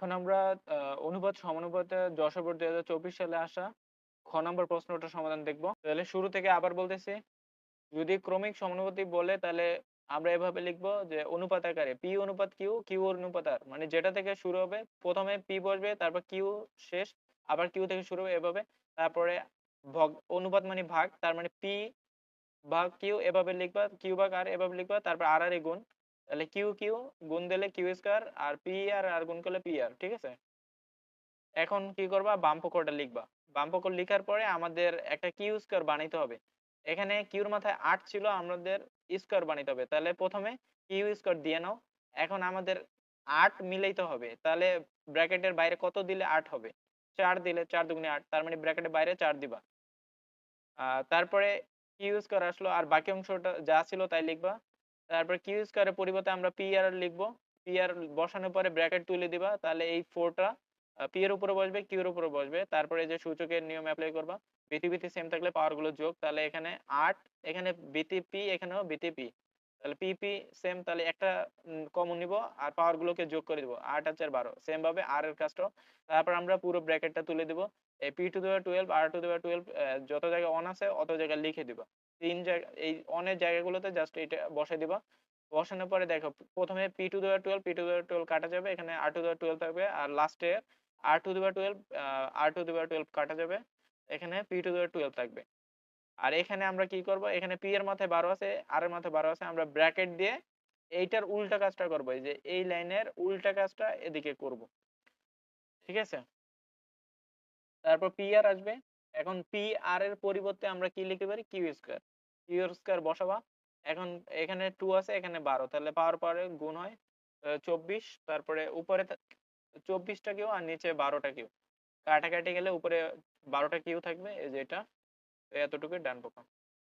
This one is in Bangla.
এখন আমরা অনুপাত সমানুপাতে যশোর বোর্ড 2024 সালে আসা খ নম্বর প্রশ্নটার সমাধান দেখব। তাহলে শুরু থেকে আবার বলতেছি, যদি ক্রমিক সমানুপাতি বলে তাহলে আমরা এভাবে লিখবো যে অনুপাত আকারে পি অনুপাত কিউ, কিউ অনুপাত আর, মানে যেটা থেকে শুরু হবে প্রথমে পি বসবে, তারপর কিউ শেষ, আবার কিউ থেকে শুরু হবে এভাবে। তারপরে ভগ অনুপাত মানে ভাগ, তার মানে পি ভাগ কিউ এভাবে লিখবা, কিউ ভাগ আর এভাবে লিখবা, তারপর আর আর এ গুণ, তাহলে কিউ কিউ গুণ দিলে কিউ স্কয়ার, আর পি আর গুণ করলে পি আর। ঠিক আছে, এখন কি করবা, বাম পক্ষটা লিখবা। বাম পক্ষ লিখার পরে আমাদের একটা কিউ স্কয়ার বানাইতে হবে। এখানে কিউর মাথায় 8 ছিল, আমাদের স্কয়ার বানাইতে হবে। তাহলে প্রথমে কিউ স্কয়ার দিয়ে নাও। এখন আমাদের 8 মিলাইতে হবে, তাহলে ব্র্যাকেটের বাইরে কত দিলে 8 হবে? 4 দিলে, 4 দুগুণে 8, তার মানে ব্র্যাকেটের বাইরে 4 দিবা। তারপরে কিউ স্কয়ার আসলো, আর বাকি অংশটা যা ছিল তাই লিখবা। তারপর কিউ স্কয়ারের পরিবর্তে আমরা পি আর লিখবো। পি আর বসানোর পরে ব্র্যাকেট তুলে দিবা, তাহলে এই 4টা পি এর উপরে বসবে, কিউ এর উপরে বসবে। তারপরে এই যে সূচকের নিয়ম অ্যাপ্লাই করবা, বিতি বিতি সেম থাকলে পাওয়ার গুলো যোগ, তাহলে এখানে 8, এখানে বিতি পি, এখানেও বিতি পি, তাহলে পি পি সেম, তাহলে একটা কমন নিব আর পাওয়ার গুলোকে যোগ করে দিব, 8 আর 4 12, সেম ভাবে আর এর কাজটাও। তারপর আমরা পুরো ব্র্যাকেটটা তুলে দিব। এই পি টু দি পাওয়ার 12 আর টু দি পাওয়ার 12 যত জায়গায় অন আছে অত জায়গায় লিখে দিবা। তিন জায়গা এই অনের জায়গাগুলোতে জাস্ট এটা বসাই দিবা। বসানোর পরে দেখো, প্রথমে p to the power 12, p to the power 12 কাটা যাবে, এখানে আর টু দি পাওয়ার 12 থাকবে, আর লাস্টে আর টু দি পাওয়ার 12, আর টু দি পাওয়ার 12 কাটা যাবে, এখানে পি টু দি পাওয়ার 12 থাকবে। আর এখানে আমরা কি করব, এখানে পি এর মাথায় 12 আছে, আর এর মাথায় 12 আছে, আমরা ব্র্যাকেট দিয়ে এইটার উল্টা কাজটা করব, এই যে এই লাইনের উল্টা কাজটা এদিকে করব। ঠিক আছে, তারপর পি আর আসবে। এখন পি আর এর পরিবর্তে আমরা কি লিখতে পারি, কিউ স্কয়ার। কিউ স্কয়ার বসাবা। এখন এখানে 2 আছে, এখানে 12, তাহলে পাওয়ার পরে গুণ হয় 24, তারপরে উপরে 24টা কিউ আর নিচে 12টা কিউ, কাটাকাটি গেলে উপরে 12টা কিউ থাকবে, এই যে এটা, এতটুকু ডান পক্ষ।